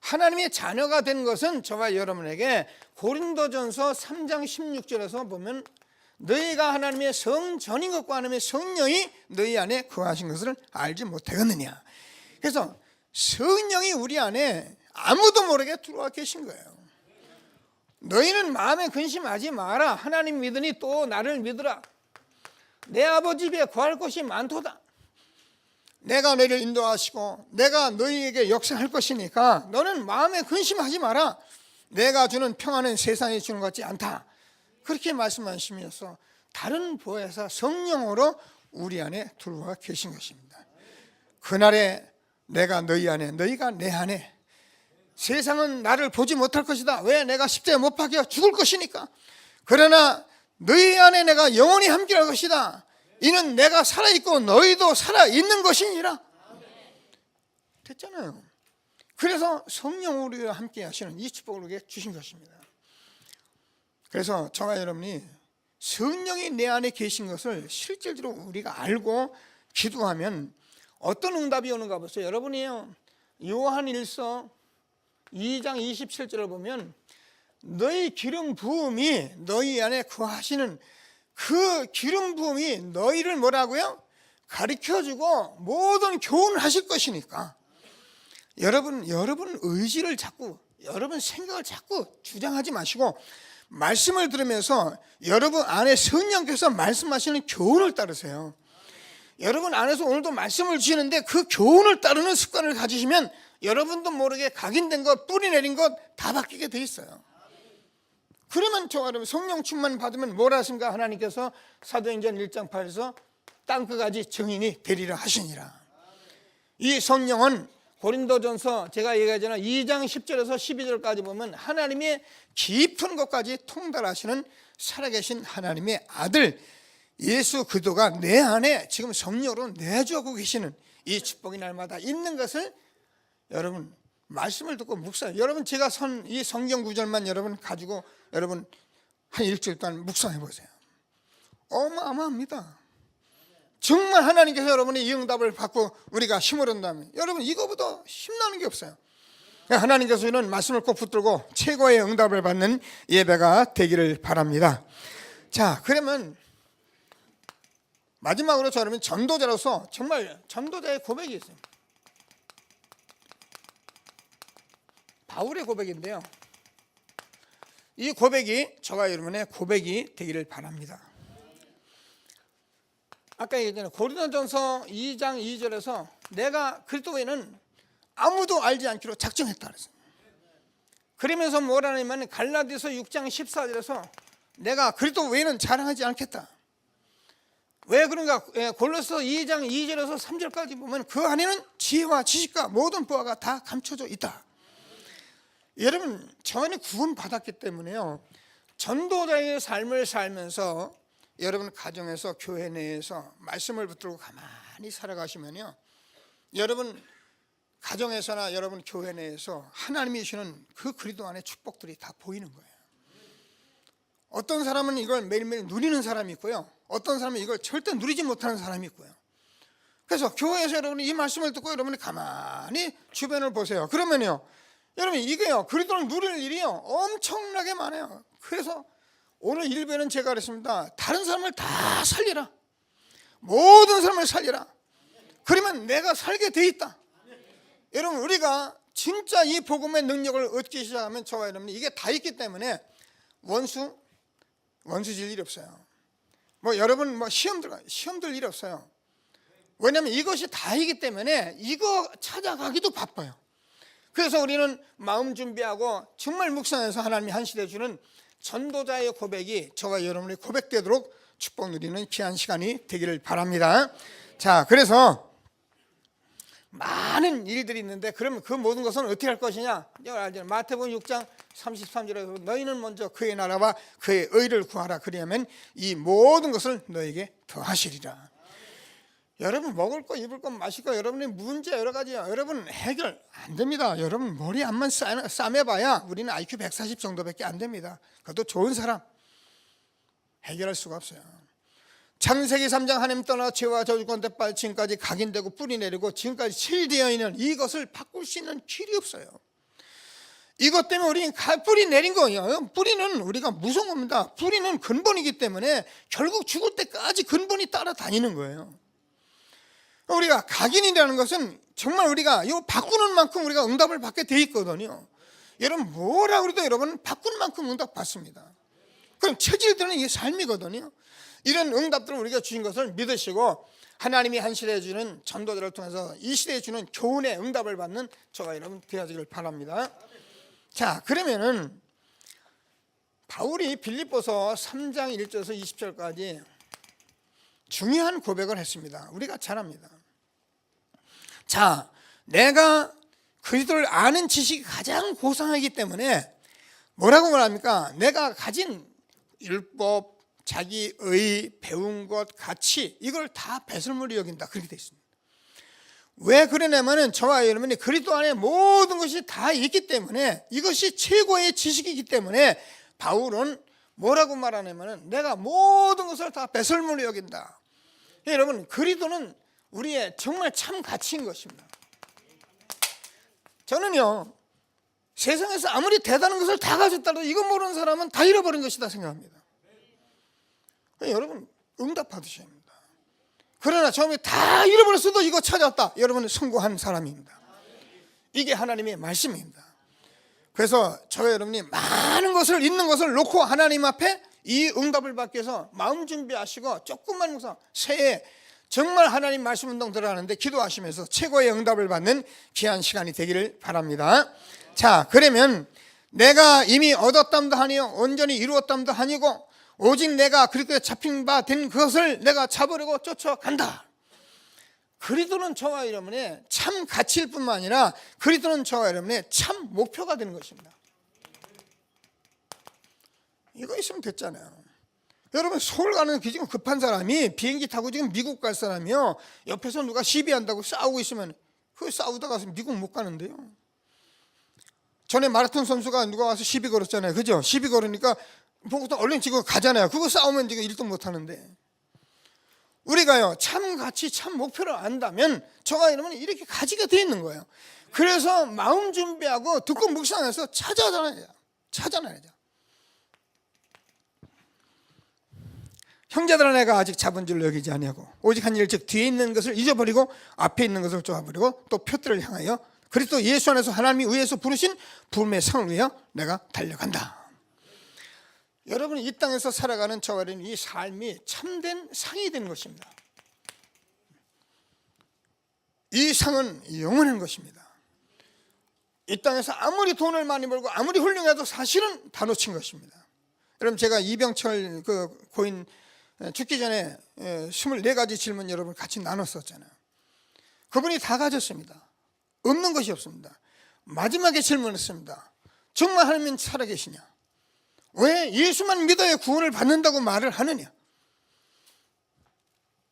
하나님의 자녀가 된 것은 저와 여러분에게 고린도전서 3장 16절에서 보면 너희가 하나님의 성전인 것과 하나님의 성령이 너희 안에 거하신 것을 알지 못하겠느냐. 그래서 성령이 우리 안에 아무도 모르게 들어와 계신 거예요. 너희는 마음에 근심하지 마라. 하나님 믿으니 또 나를 믿으라. 내 아버지 집에 구할 것이 많도다. 내가 너희를 인도하시고 내가 너희에게 역사할 것이니까 너는 마음에 근심하지 마라. 내가 주는 평안은 세상이 주는 것 같지 않다. 그렇게 말씀하시면서 다른 보혜사 성령으로 우리 안에 들어와 계신 것입니다. 그날에 내가 너희 안에, 너희가 내 안에. 세상은 나를 보지 못할 것이다. 왜? 내가 십자가에 못 박혀 죽을 것이니까. 그러나 너희 안에 내가 영원히 함께할 것이다. 이는 내가 살아있고 너희도 살아있는 것이니라. 됐잖아요. 그래서 성령 우리와 함께 하시는 이 축복을 우리에게 주신 것입니다. 그래서 저와 여러분이 성령이 내 안에 계신 것을 실질적으로 우리가 알고 기도하면 어떤 응답이 오는가 보세요. 여러분이요, 요한일서 2장 27절을 보면 너희 기름 부음이 너희 안에 거하시는 그 기름 부음이 너희를 뭐라고요? 가르쳐주고 모든 교훈을 하실 것이니까 여러분 의지를 자꾸, 여러분 생각을 자꾸 주장하지 마시고 말씀을 들으면서 여러분 안에 성령께서 말씀하시는 교훈을 따르세요. 여러분 안에서 오늘도 말씀을 주시는데 그 교훈을 따르는 습관을 가지시면 여러분도 모르게 각인된 것, 뿌리 내린 것 다 바뀌게 돼 있어요. 그러면 저와 여러분 성령 충만 받으면 뭘 하십니까? 하나님께서 사도행전 1장 8에서 땅끝까지 증인이 되리라 하시니라. 이 성령은 고린도전서 제가 얘기하잖아요. 2장 10절에서 12절까지 보면 하나님의 깊은 것까지 통달하시는 살아계신 하나님의 아들 예수 그리스도가 내 안에 지금 성령으로 내주하고 계시는 이 축복이 날마다 있는 것을 여러분 말씀을 듣고 묵상. 여러분 제가 이 성경 구절만 여러분 가지고 여러분 한 일주일 동안 묵상해 보세요. 어마어마합니다. 정말 하나님께서 여러분의 이 응답을 받고 우리가 힘을 얻는다면 여러분 이거보다 힘나는 게 없어요. 하나님께서 이런 말씀을 꼭 붙들고 최고의 응답을 받는 예배가 되기를 바랍니다. 자, 그러면 마지막으로 저는 전도자로서 정말 전도자의 고백이 있어요. 바울의 고백인데요. 이 고백이 저와 여러분의 고백이 되기를 바랍니다. 아까 얘기했잖아요. 고린도전서 2장 2절에서 내가 그리스도 외에는 아무도 알지 않기로 작정했다 그랬어요. 그러면서 뭐라냐면 갈라디아서 6장 14절에서 내가 그리스도 외에는 자랑하지 않겠다. 왜 그런가? 골로새 2장 2절에서 3절까지 보면 그 안에는 지혜와 지식과 모든 보화가 다 감춰져 있다. 여러분 저 안에 구원 받았기 때문에요. 전도자의 삶을 살면서 여러분 가정에서 교회 내에서 말씀을 붙들고 가만히 살아가시면요. 여러분 가정에서나 여러분 교회 내에서 하나님이 주시는 그 그리스도 안에 축복들이 다 보이는 거예요. 어떤 사람은 이걸 매일매일 누리는 사람이 있고요. 어떤 사람은 이걸 절대 누리지 못하는 사람이 있고요. 그래서 교회에서 여러분이 이 말씀을 듣고 여러분이 가만히 주변을 보세요. 그러면요. 여러분 이게요. 그리스도를 누릴 일이요. 엄청나게 많아요. 그래서 오늘 일부에는 제가 그랬습니다. 다른 사람을 다 살리라. 모든 사람을 살리라. 그러면 내가 살게 돼 있다. 여러분 우리가 진짜 이 복음의 능력을 얻기 시작하면 저와 여러분이 이게 다 있기 때문에 원수 질 일이 없어요. 여러분 시험 들 일이 없어요. 왜냐하면 이것이 다이기 때문에 이거 찾아가기도 바빠요. 그래서 우리는 마음 준비하고 정말 묵상해서 하나님이 한 시대 주는 전도자의 고백이 저와 여러분의 고백되도록 축복 누리는 귀한 시간이 되기를 바랍니다. 자, 그래서 많은 일들이 있는데 그러면 그 모든 것은 어떻게 할 것이냐? 마태복음 6장 33절에 너희는 먼저 그의 나라와 그의 의를 구하라. 그리하면 이 모든 것을 너에게 더하시리라. 여러분 먹을 거 입을 거 마실 거 여러분의 문제 여러 가지요. 여러분 해결 안 됩니다. 여러분 머리 안만 싸매봐야 우리는 IQ 140 정도밖에 안 됩니다. 그것도 좋은 사람 해결할 수가 없어요. 창세기 3장 하나님 떠나 죄와 저주 가운데 빠져 지금까지 각인되고 뿌리 내리고 지금까지 실되어 있는 이것을 바꿀 수 있는 길이 없어요. 이것 때문에 우리는 뿌리 내린 거예요. 뿌리는 우리가 무서운 겁니다. 뿌리는 근본이기 때문에 결국 죽을 때까지 근본이 따라다니는 거예요. 우리가 각인이라는 것은 정말 우리가 이거 바꾸는 만큼 우리가 응답을 받게 돼 있거든요. 여러분 뭐라 그래도 여러분 바꾸는 만큼 응답 받습니다. 그럼 체질들은 이게 삶이거든요. 이런 응답들을 우리가 주신 것을 믿으시고 하나님이 한 시대에 주는 전도자를 통해서 이 시대에 주는 교훈의 응답을 받는 저와 여러분 되어지길 바랍니다. 자, 그러면은 바울이 빌립보서 3장 1절에서 20절까지 중요한 고백을 했습니다. 우리가 잘 압니다. 자, 내가 그리스도를 아는 지식이 가장 고상하기 때문에 뭐라고 말합니까? 내가 가진 율법, 자기의 배운 것, 가치 이걸 다 배설물이 여긴다. 그렇게 되어 있습니다. 왜 그러냐면은 저와 여러분이 그리스도 안에 모든 것이 다 있기 때문에 이것이 최고의 지식이기 때문에 바울은 뭐라고 말하냐면은 내가 모든 것을 다 배설물로 여긴다. 여러분 그리스도는 우리의 정말 참 가치인 것입니다. 저는요 세상에서 아무리 대단한 것을 다 가졌다도 이거 모르는 사람은 다 잃어버린 것이다 생각합니다. 여러분 응답 받으셔야 합니다. 그러나 처음에 다 잃어버렸어도 이거 찾았다. 여러분은 성공한 사람입니다. 이게 하나님의 말씀입니다. 그래서 저와 여러분이 많은 것을 있는 것을 놓고 하나님 앞에 이 응답을 받기 위해서 마음 준비하시고 조금만 묵상 새해 정말 하나님 말씀 운동 들어가는데 기도하시면서 최고의 응답을 받는 귀한 시간이 되기를 바랍니다. 자, 그러면 내가 이미 얻었담도 아니요 온전히 이루었담도 아니고 오직 내가 그리스도에 잡힌 바 된 것을 내가 잡으려고 쫓아간다. 그리스도는 저와 여러분의 참 가치일 뿐만 아니라 그리스도는 저와 여러분의 참 목표가 되는 것입니다. 이거 있으면 됐잖아요. 여러분 서울 가는 지금 급한 사람이 비행기 타고 지금 미국 갈 사람이요 옆에서 누가 시비한다고 싸우고 있으면 그 싸우다가 미국 못 가는데요. 전에 마라톤 선수가 누가 와서 시비 걸었잖아요. 그죠? 시비 걸으니까 보고서 얼른 지금 가잖아요. 그거 싸우면 지금 1등 못 하는데 우리가요 참 가치 참 목표를 안다면 저가 여러분 이렇게 가지게 돼 있는 거예요. 그래서 마음 준비하고 듣고 묵상해서 찾아내자. 형제들아 내가 아직 잡은 줄 여기지 아니하고 오직 한 일 즉 뒤에 있는 것을 잊어버리고 앞에 있는 것을 쫓아버리고 또 표들을 향하여 그리스도 예수 안에서 하나님이 위에서 부르신 부름의 상을 위하여 내가 달려간다. 여러분이 이 땅에서 살아가는 저와 이 삶이 참된 상이 되는 것입니다. 이 상은 영원한 것입니다. 이 땅에서 아무리 돈을 많이 벌고 아무리 훌륭해도 사실은 다 놓친 것입니다. 여러분 제가 이병철 그 고인 죽기 전에 24가지 질문 여러분 같이 나눴었잖아요. 그분이 다 가졌습니다. 없는 것이 없습니다. 마지막에 질문했습니다. 정말 하나님은 살아계시냐? 왜 예수만 믿어야 구원을 받는다고 말을 하느냐?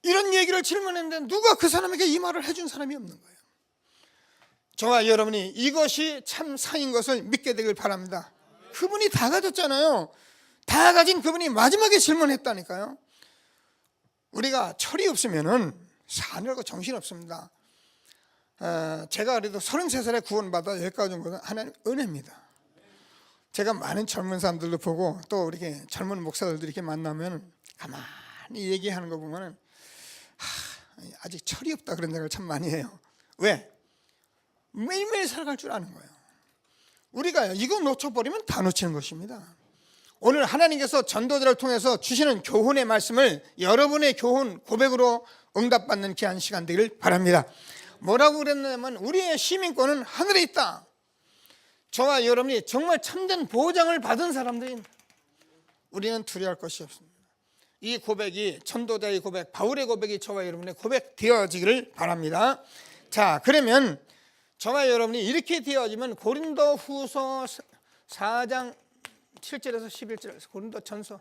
이런 얘기를 질문했는데 누가 그 사람에게 이 말을 해준 사람이 없는 거예요. 저와 여러분이 이것이 참 상인 것을 믿게 되길 바랍니다. 그분이 다 가졌잖아요. 다 가진 그분이 마지막에 질문했다니까요. 우리가 철이 없으면은 사느라고 정신없습니다. 제가 그래도 33살에 구원받아 여기까지 온 것은 하나님 은혜입니다. 제가 많은 젊은 사람들도 보고 또 이렇게 젊은 목사들도 이렇게 만나면 가만히 얘기하는 거 보면은 아직 철이 없다 그런 생각을 참 많이 해요. 왜? 매일매일 살아갈 줄 아는 거예요. 우리가 이거 놓쳐버리면 다 놓치는 것입니다. 오늘 하나님께서 전도자를 통해서 주시는 교훈의 말씀을 여러분의 교훈 고백으로 응답받는 귀한 시간 되길 바랍니다. 뭐라고 그랬냐면 우리의 시민권은 하늘에 있다. 저와 여러분이 정말 참된 보장을 받은 사람들입니다. 우리는 두려워할 것이 없습니다. 이 고백이 전도자의 고백, 바울의 고백이 저와 여러분의 고백 되어지기를 바랍니다. 자, 그러면 저와 여러분이 이렇게 되어지면 고린도 후서 4장 7절에서 11절 고린도 전서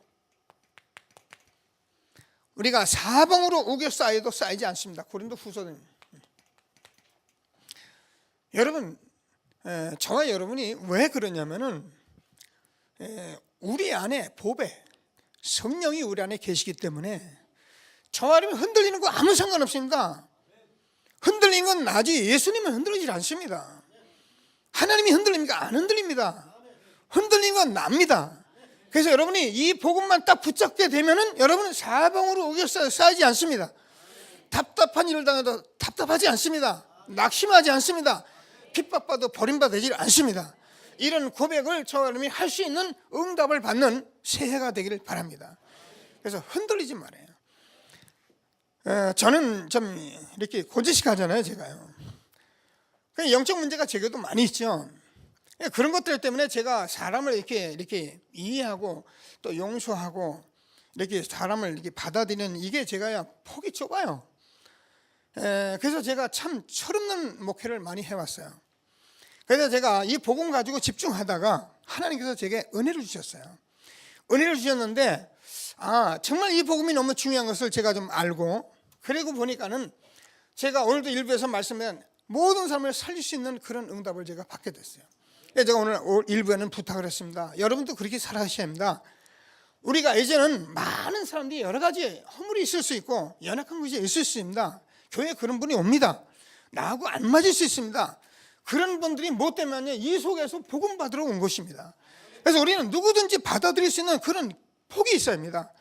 우리가 사방으로 우겨 쌓여도 쌓이지 않습니다. 고린도 후서는 여러분 저와 여러분이 왜 그러냐면은 우리 안에 보배 성령이 우리 안에 계시기 때문에 저와 여러분이 흔들리는 거 아무 상관없습니다. 흔들리는 건 나지 예수님은 흔들리지 않습니다. 하나님이 흔들립니까? 안 흔들립니다. 흔들리는 건 납니다. 그래서 여러분이 이 복음만 딱 붙잡게 되면은 여러분은 사방으로 우겨싸여 쌓이지 않습니다. 답답한 일을 당해도 답답하지 않습니다. 낙심하지 않습니다. 핍박받아도 버림받지 않습니다. 이런 고백을 저와 여러분이 할 수 있는 응답을 받는 새해가 되기를 바랍니다. 그래서 흔들리지 말아요. 저는 좀 이렇게 고지식하잖아요, 제가요. 영적 문제가 제게도 많이 있죠. 그런 것들 때문에 제가 사람을 이렇게 이해하고 또 용서하고 이렇게 사람을 이렇게 받아들이는 이게 제가 폭이 좁아요. 그래서 제가 참 철없는 목회를 많이 해왔어요. 그래서 제가 이 복음 가지고 집중하다가 하나님께서 제게 은혜를 주셨어요. 은혜를 주셨는데 정말 이 복음이 너무 중요한 것을 제가 좀 알고, 그리고 보니까는 제가 오늘도 일부에서 말씀한 모든 사람을 살릴 수 있는 그런 응답을 제가 받게 됐어요. 그래서 제가 오늘 일부에는 부탁을 했습니다. 여러분도 그렇게 살아가셔야 합니다. 우리가 이제는 많은 사람들이 여러 가지 허물이 있을 수 있고 연약한 것이 있을 수 있습니다. 교회에 그런 분이 옵니다. 나하고 안 맞을 수 있습니다. 그런 분들이 뭐 때문에 이 속에서 복음 받으러 온 것입니다. 그래서 우리는 누구든지 받아들일 수 있는 그런 폭이 있어야 합니다.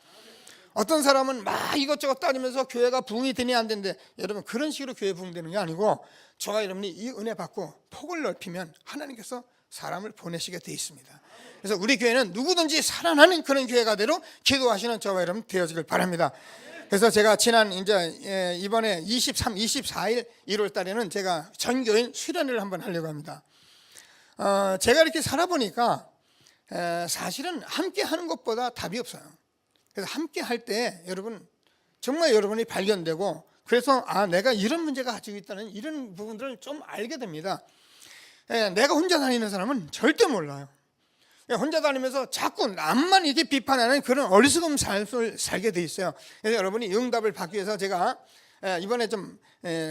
어떤 사람은 막 이것저것 따지면서 교회가 부흥이 되냐 안 되는데, 여러분 그런 식으로 교회 부흥되는 게 아니고 저와 여러분이 이 은혜 받고 폭을 넓히면 하나님께서 사람을 보내시게 돼 있습니다. 그래서 우리 교회는 누구든지 살아나는 그런 교회가 되도록 기도하시는 저와 여러분 되어지길 바랍니다. 그래서 제가 지난 이번에 23, 24일 1월 달에는 제가 전교인 수련회를 한번 하려고 합니다. 제가 이렇게 살아보니까 사실은 함께 하는 것보다 답이 없어요. 그래서 함께 할 때 여러분 정말 여러분이 발견되고, 그래서 내가 이런 문제가 가지고 있다는 이런 부분들을 좀 알게 됩니다. 내가 혼자 다니는 사람은 절대 몰라요. 혼자 다니면서 자꾸 남만 이렇게 비판하는 그런 어리석은 삶을 살게 돼 있어요. 그래서 여러분이 응답을 받기 위해서 제가 이번에 좀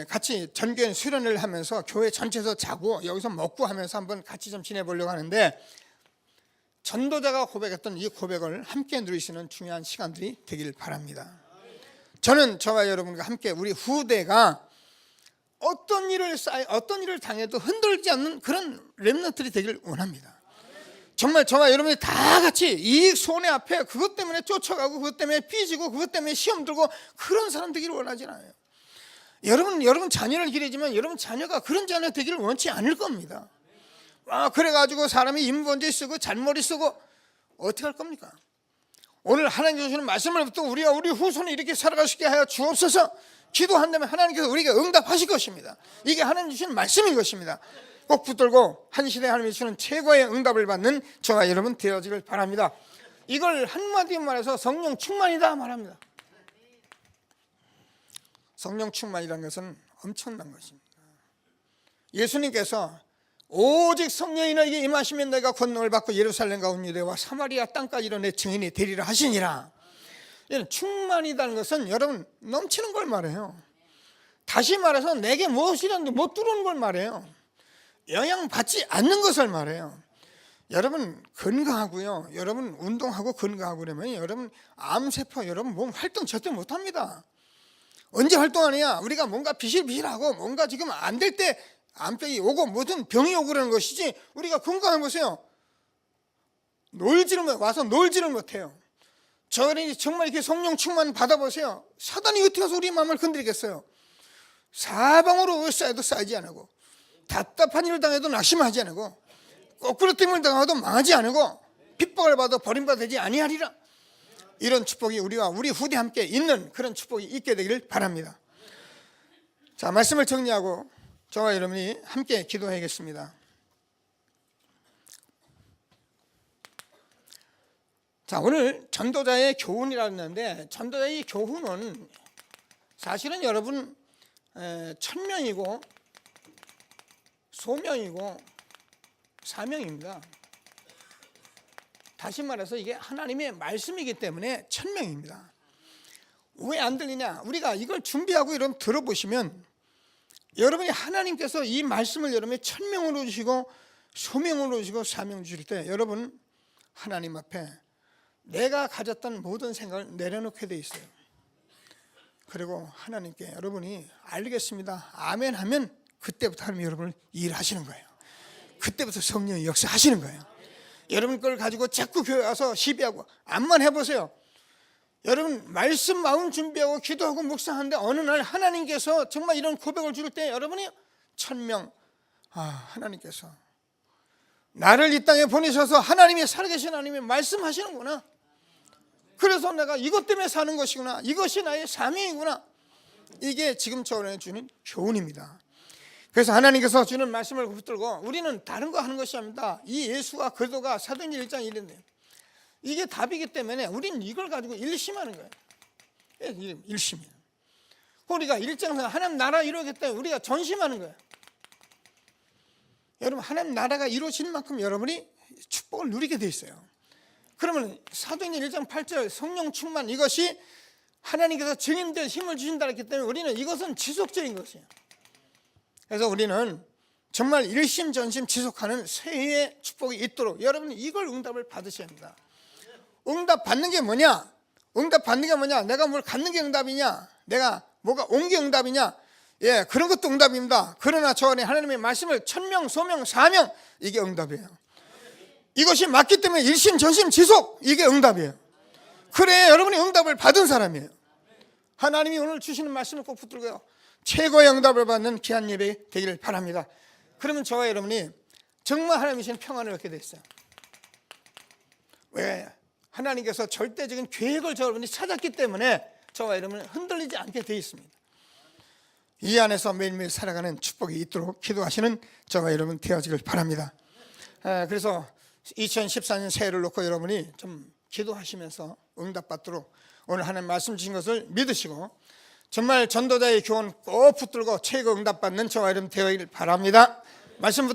같이 전교인 수련을 하면서 교회 전체에서 자고 여기서 먹고 하면서 한번 같이 좀 지내보려고 하는데, 전도자가 고백했던 이 고백을 함께 누리시는 중요한 시간들이 되길 바랍니다. 저는 저와 여러분과 함께 우리 후대가 어떤 일을 당해도 흔들지 않는 그런 렘넌트들이 되길 원합니다. 정말 저와 여러분이 다 같이 이 손해 앞에 그것 때문에 쫓아가고 그것 때문에 삐지고 그것 때문에 시험 들고 그런 사람 되기를 원하지 않아요. 여러분 자녀를 기르지만 여러분 자녀가 그런 자녀 되기를 원치 않을 겁니다. 그래가지고 사람이 인본주의 쓰고 잔머리 쓰고 어떻게 할 겁니까? 오늘 하나님 주시는 말씀을 듣고 우리 후손이 이렇게 살아갈 수 있게 하여 주옵소서 기도한다면 하나님께서 우리에게 응답하실 것입니다. 이게 하나님 주시는 말씀인 것입니다. 꼭 붙들고 한 시대에 하나님이 주시는 최고의 응답을 받는 저와 여러분 되어지길 바랍니다. 이걸 한마디로 말해서 성령 충만이다 말합니다. 성령 충만이라는 것은 엄청난 것입니다. 예수님께서 오직 성령이 너에게 임하시면 내가 권능을 받고 예루살렘과 온 유대와 사마리아 땅까지로 내 증인이 되리라 하시니라. 이런 충만이라는 것은 여러분 넘치는 걸 말해요. 다시 말해서 내게 무엇이라는 게 못 들어오는 걸 말해요. 영향받지 않는 것을 말해요. 여러분 건강하고요, 여러분 운동하고 건강하고 그러면 여러분 암세포 여러분 몸 활동 절대 못합니다. 언제 활동하느냐? 우리가 뭔가 비실비실하고 뭔가 지금 안 될 때 암병이 오고 무슨 병이 오고 그러는 것이지, 우리가 건강해 보세요. 와서 놀지를 못해요. 저는 정말 이렇게 성령 충만 받아보세요. 사단이 어떻게 해서 우리 마음을 건드리겠어요? 사방으로 쌓여도 쌓이지 않고, 답답한 일을 당해도 낙심하지 않고, 거꾸로 뜸을 당해도 망하지 않고, 핍박을 받아 버림받아 되지 아니하리라. 이런 축복이 우리와 우리 후대 함께 있는 그런 축복이 있게 되기를 바랍니다. 자, 말씀을 정리하고 저와 여러분이 함께 기도하겠습니다. 자, 오늘 전도자의 교훈이라고 하는데, 전도자의 교훈은 사실은 여러분 천명이고 소명이고 사명입니다. 다시 말해서 이게 하나님의 말씀이기 때문에 천명입니다. 왜 안 들리냐? 우리가 이걸 준비하고 여러분 들어보시면 여러분이 하나님께서 이 말씀을 여러분의 천명으로 주시고 소명으로 주시고 사명 주실 때 여러분 하나님 앞에 내가 가졌던 모든 생각을 내려놓게 돼 있어요. 그리고 하나님께 여러분이 알겠습니다, 아멘 하면 그때부터 하나님이 여러분을 일하시는 거예요. 그때부터 성령이 역사하시는 거예요. 여러분 걸 가지고 자꾸 교회 와서 시비하고 암만 해보세요. 여러분 말씀 마음 준비하고 기도하고 묵상하는데 어느 날 하나님께서 정말 이런 고백을 줄 때 여러분이 천명, 하나님께서 나를 이 땅에 보내셔서 하나님이 살아계신 하나님이 말씀하시는구나. 그래서 내가 이것 때문에 사는 것이구나. 이것이 나의 사명이구나. 이게 지금 저는 주는 교훈입니다. 그래서 하나님께서 주는 말씀을 붙들고 우리는 다른 거 하는 것이 아닙니다. 이 예수가 그리스도가 사도행전 1장 1인데 이게 답이기 때문에 우리는 이걸 가지고 일심하는 거예요. 일심이에요. 우리가 일정상 하나님 나라 이루겠다 우리가 전심하는 거예요. 여러분 하나님 나라가 이루어질 만큼 여러분이 축복을 누리게 돼 있어요. 그러면 사도행전 1장 8절 성령 충만 이것이 하나님께서 증인될 힘을 주신다 했기 때문에 우리는 이것은 지속적인 것이에요. 그래서 우리는 정말 일심전심 지속하는 새해의 축복이 있도록 여러분이 이걸 응답을 받으셔야 합니다. 응답 받는 게 뭐냐? 응답 받는 게 뭐냐? 내가 뭘 갖는 게 응답이냐? 내가 뭐가 온 게 응답이냐? 예, 그런 것도 응답입니다. 그러나 저 안에 하나님의 말씀을 천명, 소명, 사명 이게 응답이에요. 이것이 맞기 때문에 일심전심 지속 이게 응답이에요. 그래야 여러분이 응답을 받은 사람이에요. 하나님이 오늘 주시는 말씀을 꼭 붙들고요. 최고의 응답을 받는 귀한 예배 되기를 바랍니다. 그러면 저와 여러분이 정말 하나님이 주신 평안을 얻게 됐어요. 왜? 하나님께서 절대적인 계획을 여러분이 찾았기 때문에 저와 여러분은 흔들리지 않게 되어 있습니다. 이 안에서 매일매일 살아가는 축복이 있도록 기도하시는 저와 여러분 되어지길 바랍니다. 그래서 2014년 새해를 놓고 여러분이 좀 기도하시면서 응답받도록 오늘 하나님 말씀 주신 것을 믿으시고 정말 전도자의 교훈 꼭 붙들고 최고 응답받는 저와 여러분 되어지길 바랍니다. 말씀